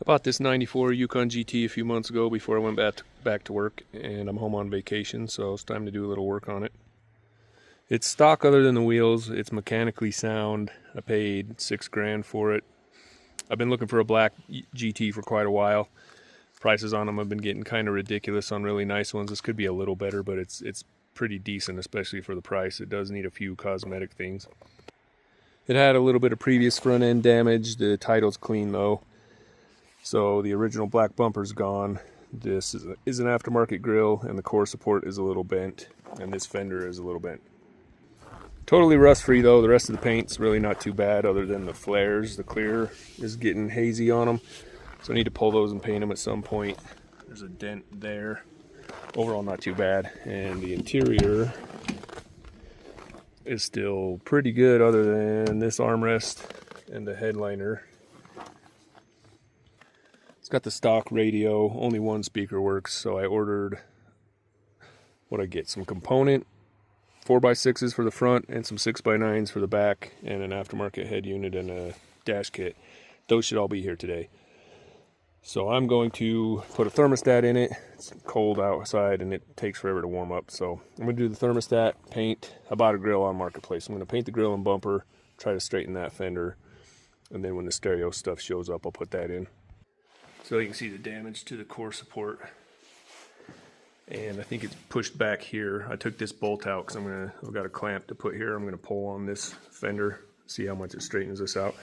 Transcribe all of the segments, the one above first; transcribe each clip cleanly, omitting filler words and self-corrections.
I bought this 94 Yukon GT a few months ago before I went back to work, and I'm home on vacation, so it's time to do a little work on it. It's stock other than the wheels. It's mechanically sound. I paid $6 for it. I've been looking for a black GT for quite a while. Prices on them have been getting kind of ridiculous on really nice ones. This could be a little better, but it's pretty decent, especially for the price. It does need a few cosmetic things. It had a little bit of previous front end damage. The title's clean though. So the original black bumper's gone. This is an aftermarket grille, and the core support is a little bent, and this fender is a little bent. Totally rust free though. The rest of the paint's really not too bad, other than the flares. The clear is getting hazy on them, so I need to pull those and paint them at some point. There's a dent there. Overall not too bad, and the interior is still pretty good other than this armrest and the headliner. Got the stock radio, only one speaker works, so I ordered what I get, some component 4x6s for the front and some 6x9s for the back, and an aftermarket head unit and a dash kit. Those should all be here today. So I'm going to put a thermostat in it. It's cold outside and it takes forever to warm up, so I'm going to do the thermostat, paint. I bought a grill on Marketplace. I'm going to paint the grill and bumper, try to straighten that fender, and then when the stereo stuff shows up, I'll put that in. So you can see the damage to the core support, and I think it's pushed back here. I took this bolt out because I've got a clamp to put here. I'm going to pull on this fender, see how much it straightens this out.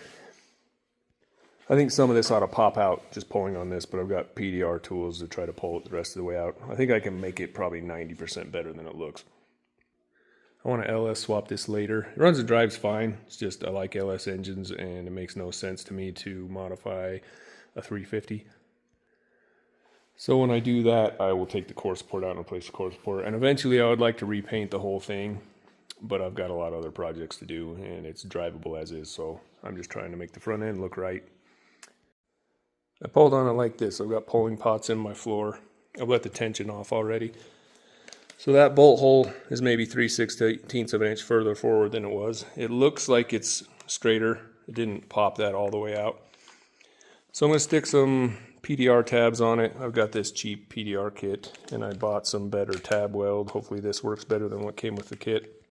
I think some of this ought to pop out just pulling on this, but I've got PDR tools to try to pull it the rest of the way out. I think I can make it probably 90% better than it looks. I want to LS swap this later. It runs and drives fine. It's just I like LS engines, and it makes no sense to me to modify a 350. So when I do that, I will take the core support out and replace the core support. And eventually I would like to repaint the whole thing, but I've got a lot of other projects to do, and it's drivable as is, so I'm just trying to make the front end look right. I pulled on it like this. I've got pulling pots in my floor. I've let the tension off already. So that bolt hole is maybe 3/16 of an inch further forward than it was. It looks like it's straighter. It didn't pop that all the way out. So I'm going to stick some PDR tabs on it. I've got this cheap PDR kit, and I bought some better tab weld. Hopefully this works better than what came with the kit.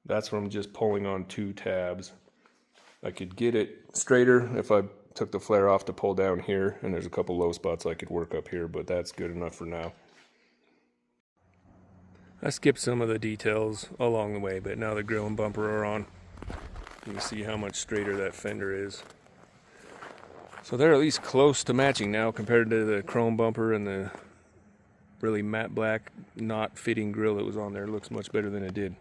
That's from just pulling on 2 tabs. I could get it straighter if I took the flare off to pull down here, and there's a couple low spots I could work up here, but that's good enough for now. I skipped some of the details along the way, but now the grill and bumper are on. You can see how much straighter that fender is. So they're at least close to matching now compared to the chrome bumper and the really matte black not fitting grill that was on there. It looks much better than it did.